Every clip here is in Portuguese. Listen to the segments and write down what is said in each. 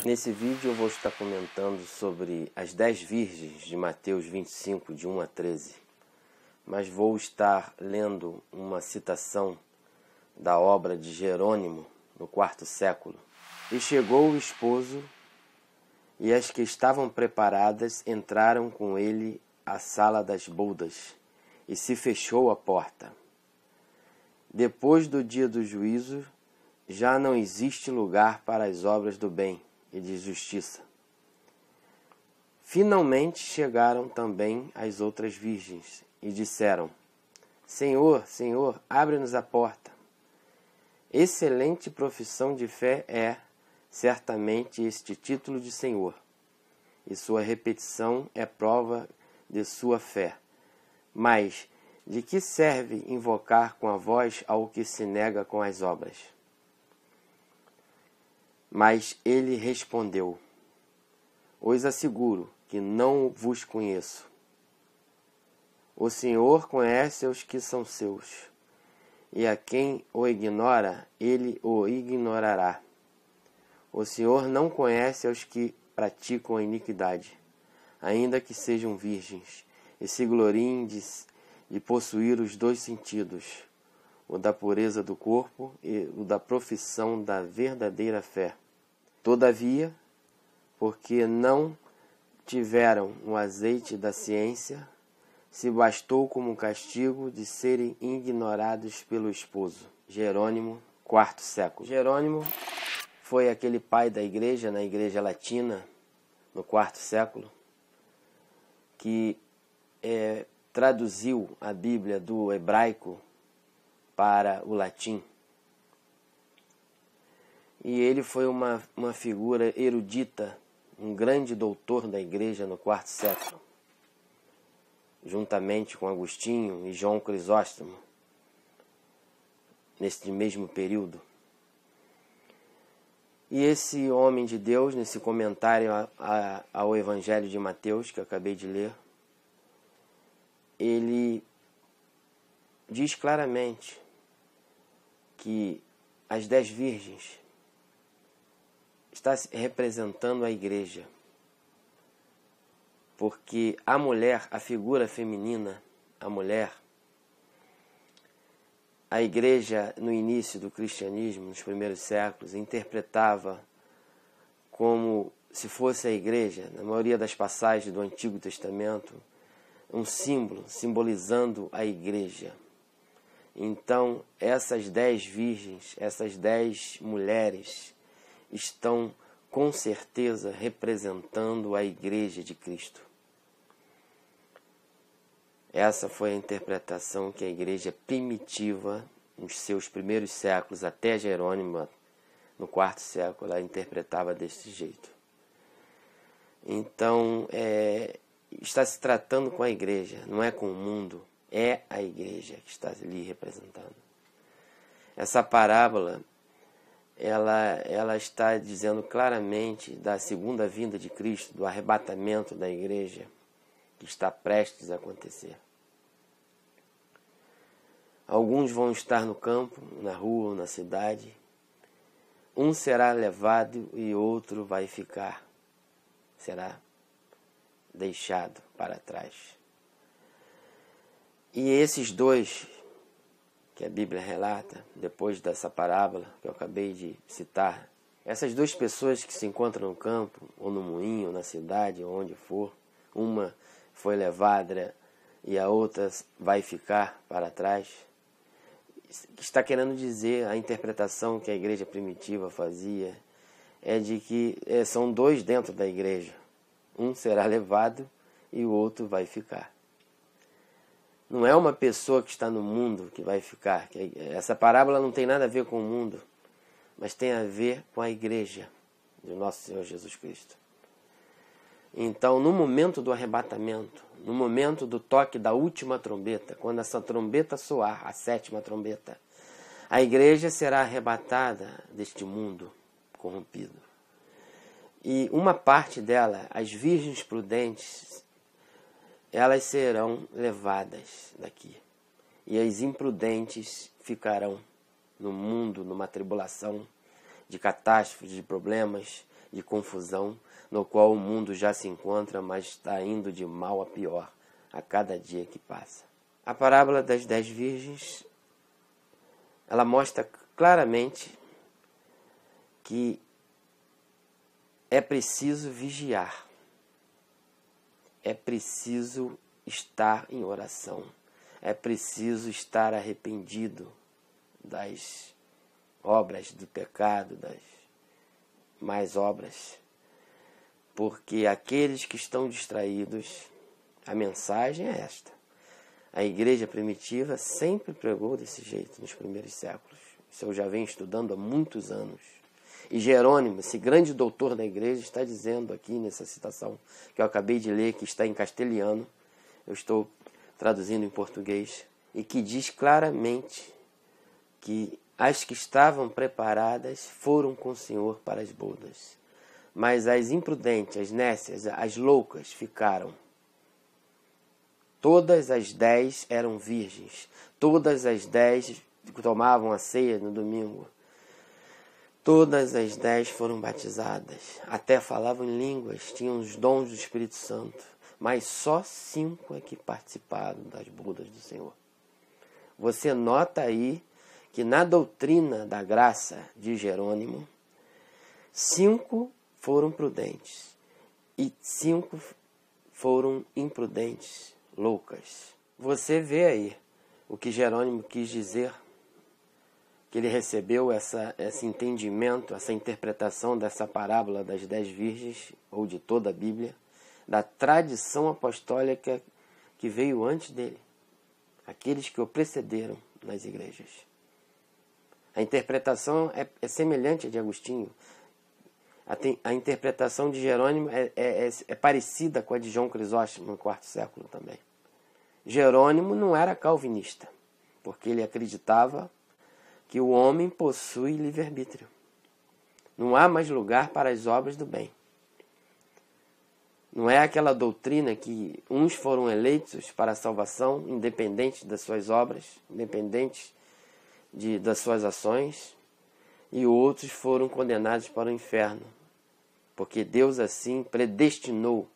Nesse vídeo eu vou estar comentando sobre as 10 virgens de Mateus 25, de 1 a 13. Mas vou estar lendo uma citação da obra de Jerônimo, no 4º século. E chegou o esposo, e as que estavam preparadas entraram com ele à sala das bodas, e se fechou a porta. Depois do dia do juízo, já não existe lugar para as obras do bem e de justiça. Finalmente chegaram também as outras virgens e disseram: Senhor, Senhor, abre-nos a porta. Excelente profissão de fé é, certamente, este título de Senhor, e sua repetição é prova de sua fé. Mas de que serve invocar com a voz ao que se nega com as obras? Mas ele respondeu: Os asseguro que não vos conheço. O Senhor conhece os que são seus, e a quem o ignora, ele o ignorará. O Senhor não conhece os que praticam a iniquidade, ainda que sejam virgens, e se gloriem de possuir os 2 sentidos, o da pureza do corpo e o da profissão da verdadeira fé. Todavia, porque não tiveram o azeite da ciência, se bastou como castigo de serem ignorados pelo esposo. Jerônimo, 4º século. Jerônimo foi aquele pai da igreja, na igreja latina, no 4º século, que traduziu a Bíblia do hebraico para o latim. E ele foi uma figura erudita, um grande doutor da igreja no 4º século, juntamente com Agostinho e João Crisóstomo, nesse mesmo período. E esse homem de Deus, nesse comentário ao Evangelho de Mateus, que eu acabei de ler, ele diz claramente que as 10 virgens está representando a igreja, porque a mulher, a figura feminina, a mulher, a igreja no início do cristianismo, nos primeiros séculos, interpretava como se fosse a igreja, na maioria das passagens do Antigo Testamento, um símbolo, simbolizando a igreja. Então, essas 10 virgens, essas 10 mulheres, estão com certeza representando a igreja de Cristo. Essa foi a interpretação que a igreja primitiva, nos seus primeiros séculos, até Jerônimo, no 4º século, ela interpretava desse jeito. Então, está se tratando com a igreja, não é com o mundo, é a igreja que está ali representando. Essa parábola, ela está dizendo claramente da segunda vinda de Cristo, do arrebatamento da igreja, que está prestes a acontecer. Alguns vão estar no campo, na rua ou na cidade. Um será levado e outro vai ficar. Será deixado para trás. E esses 2 que a Bíblia relata, depois dessa parábola que eu acabei de citar, essas 2 pessoas que se encontram no campo, ou no moinho, ou na cidade, ou onde for, uma foi levada e a outra vai ficar para trás, está querendo dizer, a interpretação que a igreja primitiva fazia, é de que são 2 dentro da igreja. Um será levado e o outro vai ficar. Não é uma pessoa que está no mundo que vai ficar. Essa parábola não tem nada a ver com o mundo, mas tem a ver com a igreja do nosso Senhor Jesus Cristo. Então, no momento do arrebatamento, no momento do toque da última trombeta, quando essa trombeta soar, a 7ª trombeta, a igreja será arrebatada deste mundo corrompido. E uma parte dela, as virgens prudentes, elas serão levadas daqui. E as imprudentes ficarão no mundo, numa tribulação de catástrofes, de problemas, de confusão no qual o mundo já se encontra, mas está indo de mal a pior a cada dia que passa. A parábola das 10 virgens, ela mostra claramente que é preciso vigiar, é preciso estar em oração, é preciso estar arrependido das obras do pecado, das más obras, porque aqueles que estão distraídos, a mensagem é esta. A igreja primitiva sempre pregou desse jeito nos primeiros séculos. Isso eu já venho estudando há muitos anos. E Jerônimo, esse grande doutor da igreja, está dizendo aqui nessa citação que eu acabei de ler, que está em castelhano, eu estou traduzindo em português, e que diz claramente que as que estavam preparadas foram com o Senhor para as bodas, mas as imprudentes, as nécias, as loucas ficaram. Todas as 10 eram virgens, todas as 10 tomavam a ceia no domingo, todas as 10 foram batizadas, até falavam em línguas, tinham os dons do Espírito Santo, mas só 5 é que participaram das bodas do Senhor. Você nota aí que na doutrina da graça de Jerônimo, 5 foram prudentes e 5 foram imprudentes, loucas. Você vê aí o que Jerônimo quis dizer, que ele recebeu esse entendimento, essa interpretação dessa parábola das 10 virgens, ou de toda a Bíblia, da tradição apostólica que veio antes dele, aqueles que o precederam nas igrejas. A interpretação é semelhante à de Agostinho. A interpretação de Jerônimo é parecida com a de João Crisóstomo no quarto século também. Jerônimo não era calvinista, porque ele acreditava que o homem possui livre-arbítrio. Não há mais lugar para as obras do bem. Não é aquela doutrina que uns foram eleitos para a salvação, independente das suas obras, independente das suas ações, e outros foram condenados para o inferno, porque Deus assim predestinou,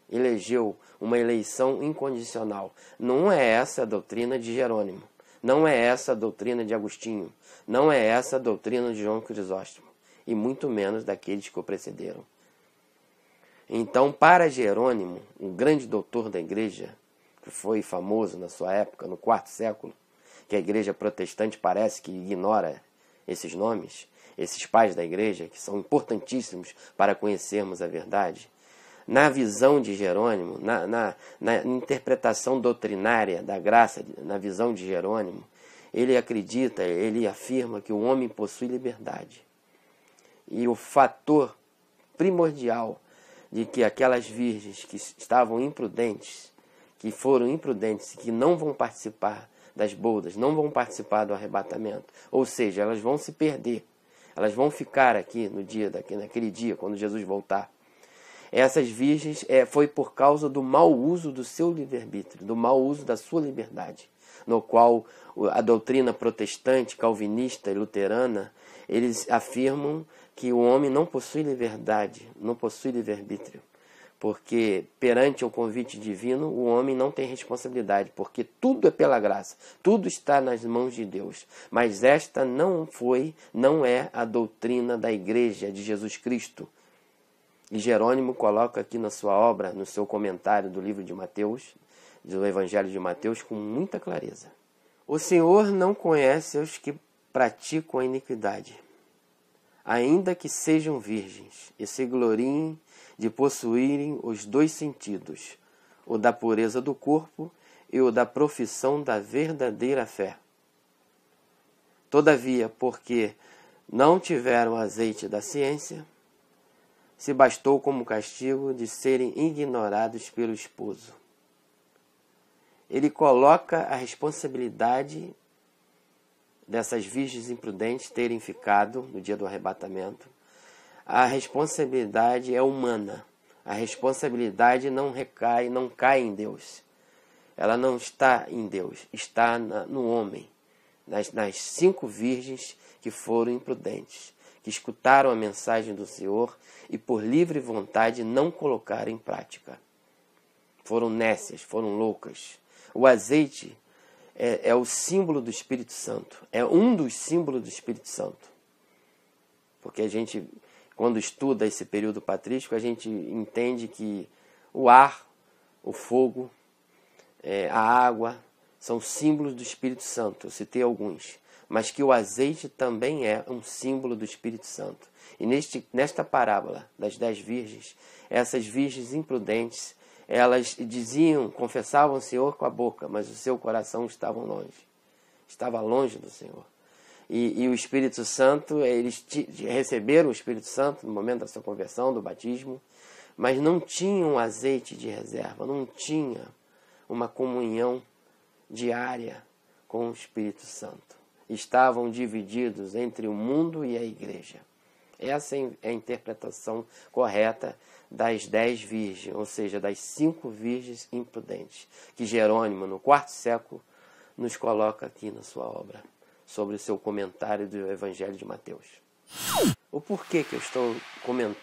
elegeu uma eleição incondicional. Não é essa a doutrina de Jerônimo, não é essa a doutrina de Agostinho, não é essa a doutrina de João Crisóstomo, e muito menos daqueles que o precederam. Então, para Jerônimo, o grande doutor da igreja, que foi famoso na sua época, no quarto século, que a igreja protestante parece que ignora esses nomes, esses pais da igreja, que são importantíssimos para conhecermos a verdade, na visão de Jerônimo, na interpretação doutrinária da graça, na visão de Jerônimo, ele acredita, ele afirma que o homem possui liberdade. E o fator primordial de que aquelas virgens que estavam imprudentes, que foram imprudentes, que não vão participar das bodas, não vão participar do arrebatamento, ou seja, elas vão se perder, elas vão ficar aqui naquele dia, quando Jesus voltar. Essas virgens foi por causa do mau uso do seu livre-arbítrio, do mau uso da sua liberdade, no qual a doutrina protestante, calvinista e luterana, eles afirmam que o homem não possui liberdade, não possui livre-arbítrio, porque perante o convite divino o homem não tem responsabilidade, porque tudo é pela graça, tudo está nas mãos de Deus. Mas esta não é a doutrina da igreja de Jesus Cristo. E Jerônimo coloca aqui na sua obra, no seu comentário do livro de Mateus, do Evangelho de Mateus, com muita clareza. O Senhor não conhece os que praticam a iniquidade, ainda que sejam virgens, e se gloriem de possuírem os 2 sentidos, o da pureza do corpo e o da profissão da verdadeira fé. Todavia, porque não tiveram azeite da ciência, se bastou como castigo de serem ignorados pelo esposo. Ele coloca a responsabilidade dessas virgens imprudentes terem ficado no dia do arrebatamento. A responsabilidade é humana. A responsabilidade não cai em Deus. Ela não está em Deus, está no homem, nas 5 virgens que foram imprudentes, que escutaram a mensagem do Senhor e por livre vontade não colocaram em prática. Foram nécias, foram loucas. O azeite é o símbolo do Espírito Santo. É um dos símbolos do Espírito Santo. Porque a gente, quando estuda esse período patrístico, a gente entende que o ar, o fogo, a água, são símbolos do Espírito Santo. Eu citei alguns. Mas que o azeite também é um símbolo do Espírito Santo. E nesta parábola das 10 virgens, essas virgens imprudentes, elas diziam, confessavam o Senhor com a boca, mas o seu coração estava longe do Senhor. E o Espírito Santo, eles receberam o Espírito Santo no momento da sua conversão, do batismo, mas não tinham azeite de reserva, não tinha uma comunhão diária com o Espírito Santo. Estavam divididos entre o mundo e a igreja. Essa é a interpretação correta das 10 virgens, ou seja, das 5 virgens imprudentes, que Jerônimo, no 4º século, nos coloca aqui na sua obra, sobre o seu comentário do Evangelho de Mateus. O porquê que eu estou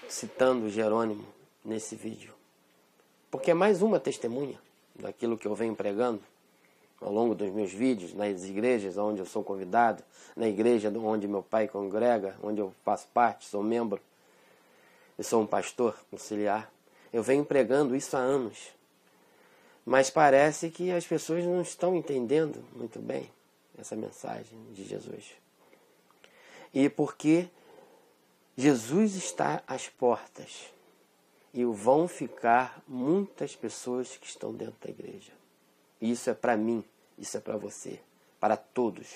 citando Jerônimo nesse vídeo? Porque é mais uma testemunha daquilo que eu venho pregando ao longo dos meus vídeos, nas igrejas onde eu sou convidado, na igreja onde meu pai congrega, onde eu faço parte, sou membro, eu sou um pastor auxiliar. Eu venho pregando isso há anos, mas parece que as pessoas não estão entendendo muito bem essa mensagem de Jesus. E porque Jesus está às portas e vão ficar muitas pessoas que estão dentro da igreja. E isso é para mim, isso é para você, para todos.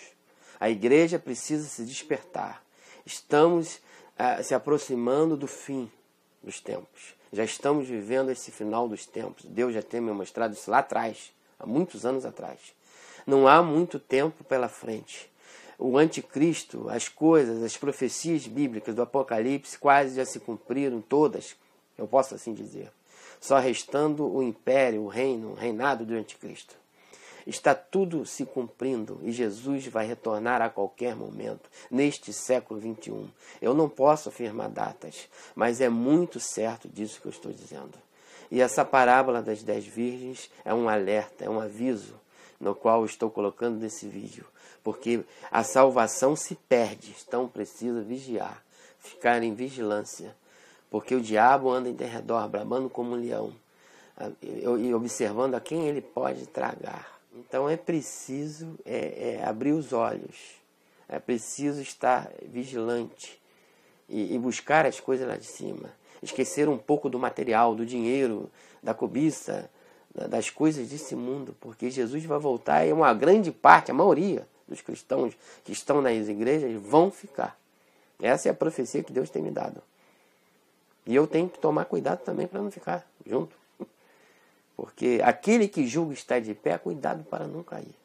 A igreja precisa se despertar. Estamos se aproximando do fim dos tempos. Já estamos vivendo esse final dos tempos. Deus já tem me mostrado isso lá atrás, há muitos anos atrás. Não há muito tempo pela frente. O anticristo, as coisas, as profecias bíblicas do Apocalipse quase já se cumpriram todas, eu posso assim dizer. Só restando o império, o reino, o reinado do anticristo. Está tudo se cumprindo e Jesus vai retornar a qualquer momento, neste século XXI. Eu não posso afirmar datas, mas é muito certo disso que eu estou dizendo. E essa parábola das 10 virgens é um alerta, é um aviso, no qual eu estou colocando nesse vídeo. Porque a salvação se perde, então precisa vigiar, ficar em vigilância. Porque o diabo anda em derredor, bramando como um leão, e observando a quem ele pode tragar. Então é preciso abrir os olhos, é preciso estar vigilante e buscar as coisas lá de cima. Esquecer um pouco do material, do dinheiro, da cobiça, das coisas desse mundo, porque Jesus vai voltar e uma grande parte, a maioria dos cristãos que estão nas igrejas vão ficar. Essa é a profecia que Deus tem me dado. E eu tenho que tomar cuidado também para não ficar junto. Porque aquele que julga estar de pé, cuidado para não cair.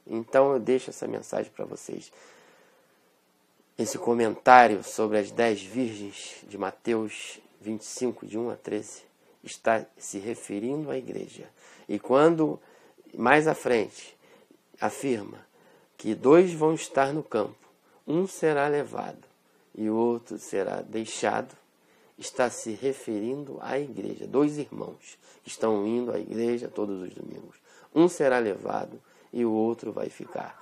Então eu deixo essa mensagem para vocês. Esse comentário sobre as 10 virgens de Mateus 25, de 1 a 13, está se referindo à igreja. E quando, mais à frente, afirma que 2 vão estar no campo, um será levado e o outro será deixado, está se referindo à igreja. 2 irmãos que estão indo à igreja todos os domingos. Um será levado e o outro vai ficar.